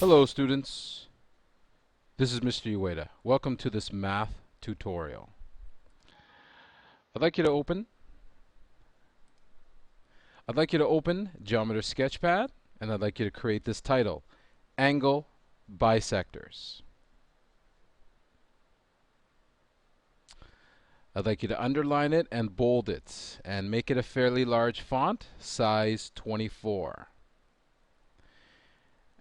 Hello students, this is Mr. Ueda. Welcome to this math tutorial. I'd like you to open Geometry Sketchpad, and I'd like you to create this title, Angle Bisectors. I'd like you to underline it and bold it and make it a fairly large font, size 24.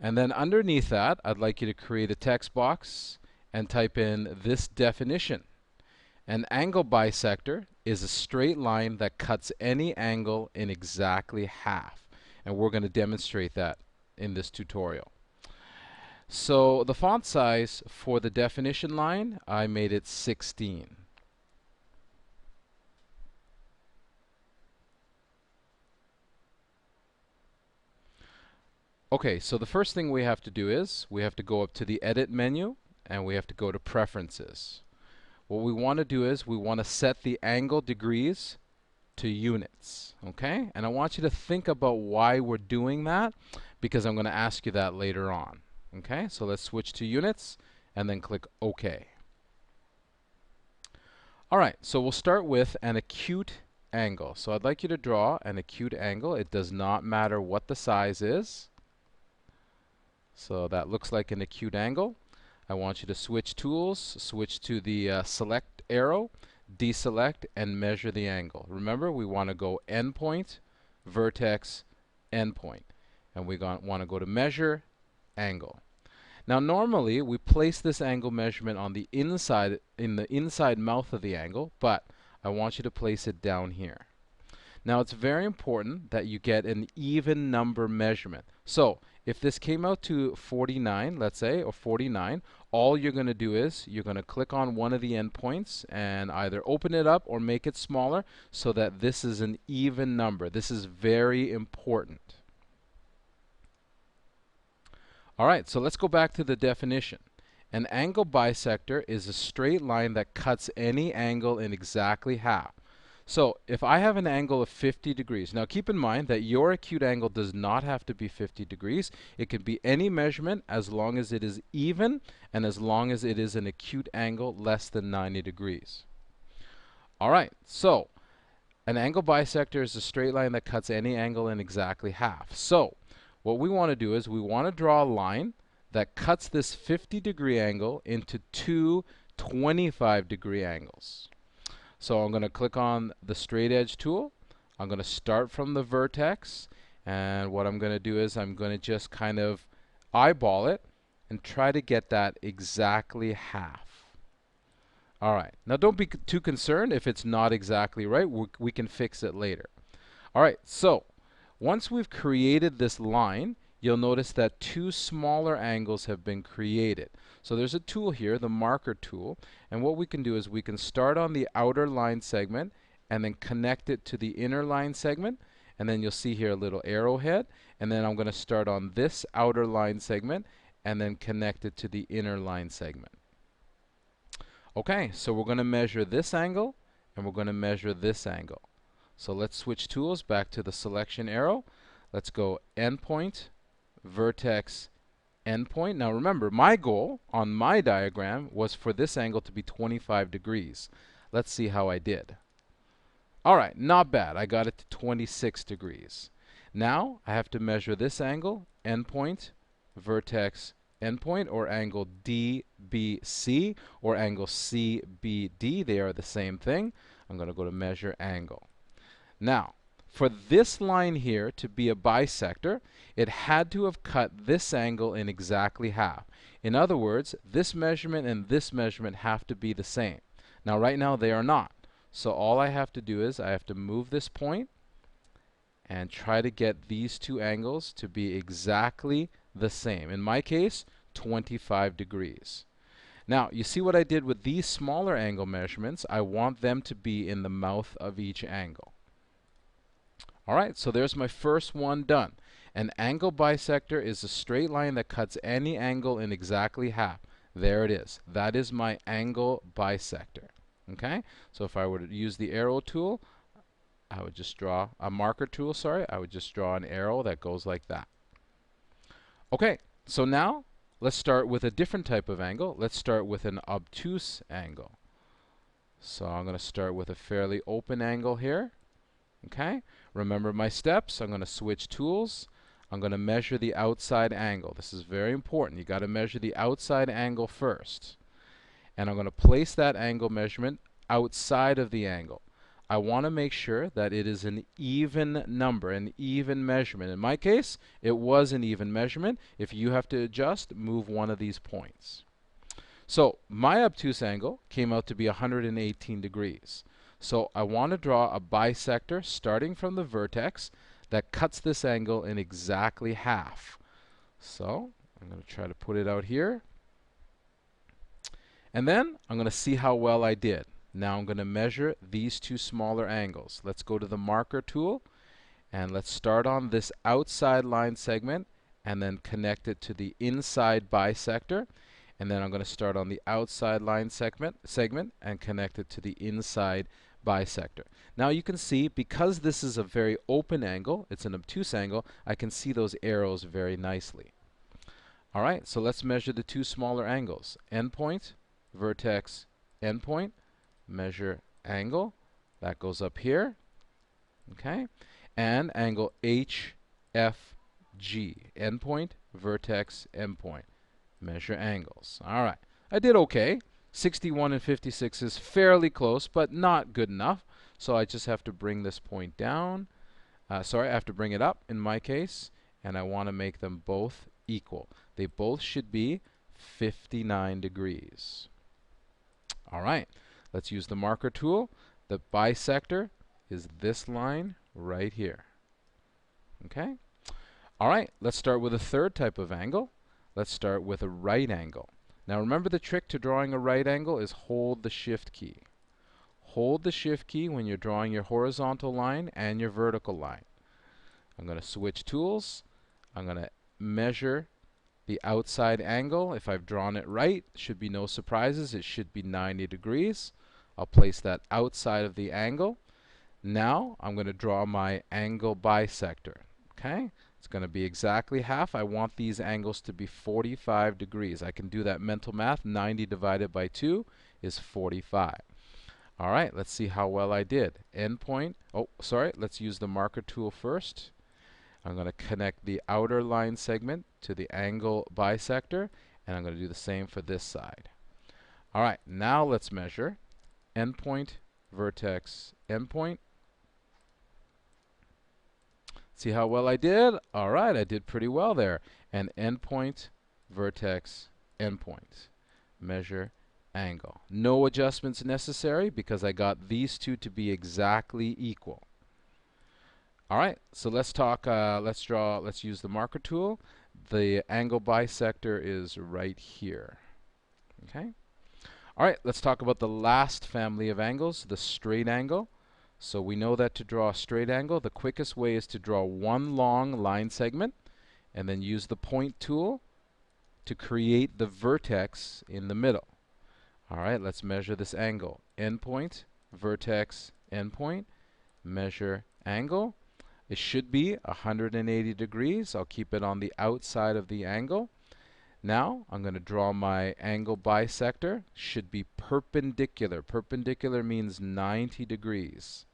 And then underneath that, I'd like you to create a text box and type in this definition. An angle bisector is a straight line that cuts any angle in exactly half. And we're going to demonstrate that in this tutorial. So the font size for the definition line, I made it 16. Okay, so the first thing we have to do is we have to go up to the Edit menu and we have to go to Preferences. What we want to do is we want to set the angle degrees to units, okay? And I want you to think about why we're doing that, because I'm going to ask you that later on, okay? So let's switch to units and then click OK. All right, so we'll start with an acute angle. So I'd like you to draw an acute angle. It does not matter what the size is. So that looks like an acute angle. I want you to switch tools, switch to the select arrow, deselect, and measure the angle. Remember, we want to go endpoint, vertex, endpoint. And we want to go to measure, angle. Now normally we place this angle measurement on the inside, in the inside mouth of the angle, but I want you to place it down here. Now it's very important that you get an even number measurement. So if this came out to 49, let's say, or 49, all you're going to do is you're going to click on one of the endpoints and either open it up or make it smaller so that this is an even number. This is very important. All right, so let's go back to the definition. An angle bisector is a straight line that cuts any angle in exactly half. So if I have an angle of 50 degrees, now keep in mind that your acute angle does not have to be 50 degrees. It can be any measurement as long as it is even and as long as it is an acute angle less than 90 degrees. All right, so an angle bisector is a straight line that cuts any angle in exactly half. So what we want to do is we want to draw a line that cuts this 50-degree angle into two 25-degree angles. So I'm going to click on the straight edge tool. I'm going to start from the vertex, and what I'm going to do is I'm going to just kind of eyeball it and try to get that exactly half. All right, now don't be too concerned if it's not exactly right. We can fix it later. All right, so once we've created this line, you'll notice that two smaller angles have been created. So there's a tool here, the marker tool, and what we can do is we can start on the outer line segment and then connect it to the inner line segment, and then you'll see here a little arrowhead, and then I'm going to start on this outer line segment and then connect it to the inner line segment. Okay, so we're going to measure this angle and we're going to measure this angle. So let's switch tools back to the selection arrow. Let's go endpoint, vertex, endpoint. Now remember, my goal on my diagram was for this angle to be 25 degrees. Let's see how I did. All right, not bad. I got it to 26 degrees. Now I have to measure this angle, endpoint, vertex, endpoint, or angle DBC or angle CBD. They are the same thing. I'm going to go to measure angle. Now, for this line here to be a bisector, it had to have cut this angle in exactly half. In other words, this measurement and this measurement have to be the same. Now, right now, they are not. So all I have to do is I have to move this point and try to get these two angles to be exactly the same. In my case, 25 degrees. Now, you see what I did with these smaller angle measurements? I want them to be in the mouth of each angle. All right, so there's my first one done. An angle bisector is a straight line that cuts any angle in exactly half. There it is. That is my angle bisector. Okay, so if I were to use the arrow tool, I would just draw a marker tool, sorry, I would just draw an arrow that goes like that. Okay, so now let's start with a different type of angle. Let's start with an obtuse angle. So I'm going to start with a fairly open angle here. Okay? Remember my steps. I'm going to switch tools. I'm going to measure the outside angle. This is very important. You got to measure the outside angle first. And I'm going to place that angle measurement outside of the angle. I want to make sure that it is an even number, an even measurement. In my case, it was an even measurement. If you have to adjust, move one of these points. So my obtuse angle came out to be 118 degrees. So I want to draw a bisector starting from the vertex that cuts this angle in exactly half. So I'm going to try to put it out here. And then I'm going to see how well I did. Now I'm going to measure these two smaller angles. Let's go to the marker tool and let's start on this outside line segment and then connect it to the inside bisector. And then I'm going to start on the outside line segment and connect it to the inside bisector. Now you can see, because this is a very open angle, it's an obtuse angle, I can see those arrows very nicely. All right, so let's measure the two smaller angles. Endpoint, vertex, endpoint. Measure angle. That goes up here. Okay? And angle HFG. Endpoint, vertex, endpoint. Measure angles. All right. I did okay. 61 and 56 is fairly close, but not good enough. So I just have to bring this point down. Sorry, I have to bring it up in my case, and I want to make them both equal. They both should be 59 degrees. All right. Let's use the marker tool. The bisector is this line right here. Okay? All right, let's start with a third type of angle. Let's start with a right angle. Now remember, the trick to drawing a right angle is hold the shift key. Hold the shift key when you're drawing your horizontal line and your vertical line. I'm going to switch tools. I'm going to measure the outside angle. If I've drawn it right, should be no surprises. It should be 90 degrees. I'll place that outside of the angle. Now I'm going to draw my angle bisector. Okay? It's going to be exactly half. I want these angles to be 45 degrees. I can do that mental math. 90 divided by 2 is 45. All right, let's see how well I did. Endpoint. Oh, sorry. Let's use the marker tool first. I'm going to connect the outer line segment to the angle bisector, and I'm going to do the same for this side. All right, now let's measure endpoint, vertex, endpoint. See how well I did? All right, I did pretty well there. And endpoint, vertex, endpoint. Measure, angle. No adjustments necessary because I got these two to be exactly equal. All right, so let's use the marker tool. The angle bisector is right here. Okay? All right, let's talk about the last family of angles, the straight angle. So we know that to draw a straight angle, the quickest way is to draw one long line segment and then use the point tool to create the vertex in the middle. All right, let's measure this angle. Endpoint, vertex, endpoint. Measure angle. It should be 180 degrees. I'll keep it on the outside of the angle. Now I'm going to draw my angle bisector. Should be perpendicular. Perpendicular means 90 degrees.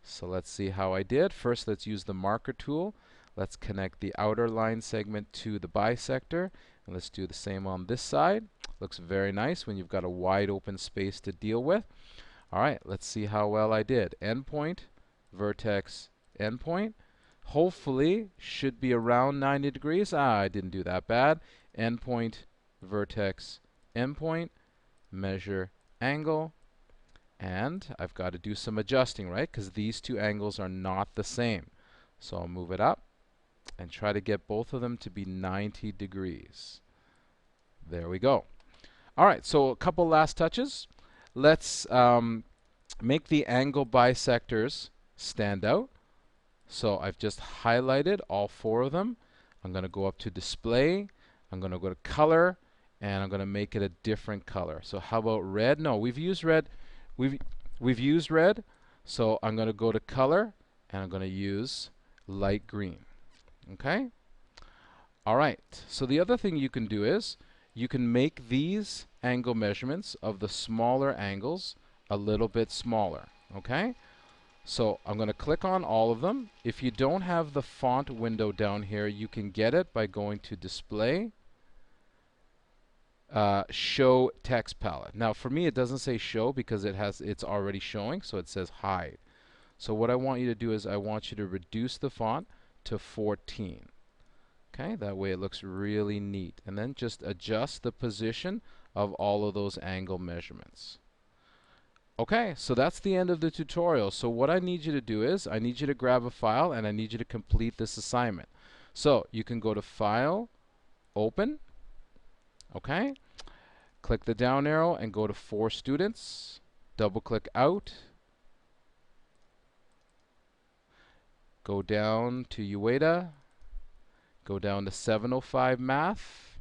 So let's see how I did. First, let's use the marker tool. Let's connect the outer line segment to the bisector. And let's do the same on this side. Looks very nice when you've got a wide open space to deal with. All right, let's see how well I did. Endpoint, vertex, endpoint. Hopefully should be around 90 degrees. I didn't do that bad. Endpoint, vertex, endpoint. Measure angle. And I've got to do some adjusting, right? Because these two angles are not the same. So I'll move it up and try to get both of them to be 90 degrees. There we go. All right, so a couple last touches. Let's make the angle bisectors stand out. So I've just highlighted all four of them. I'm going to go up to display. I'm going to go to color, and I'm going to make it a different color. So how about red? No, we've used red. We've used red. So I'm going to go to color, and I'm going to use light green. Okay? All right, so the other thing you can do is you can make these angle measurements of the smaller angles a little bit smaller, okay? So I'm going to click on all of them. If you don't have the font window down here, you can get it by going to Display, Show Text Palette. Now for me it doesn't say Show because it's already showing, so it says Hide. So what I want you to do is I want you to reduce the font to 14. Okay, that way it looks really neat. And then just adjust the position of all of those angle measurements. Okay, so that's the end of the tutorial. So what I need you to do is I need you to grab a file and I need you to complete this assignment. So you can go to File, Open, okay? Click the down arrow and go to For Students. Double click Out. Go down to UEDA. Go down to 705 Math.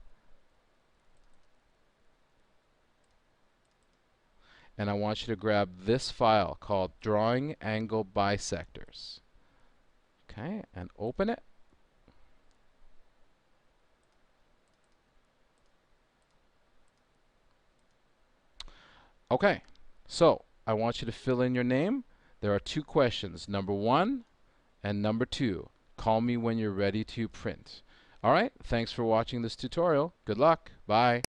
And I want you to grab this file called Drawing Angle Bisectors. Okay, and open it. Okay, so I want you to fill in your name. There are two questions, number 1 and number 2. Call me when you're ready to print. All right, thanks for watching this tutorial. Good luck. Bye.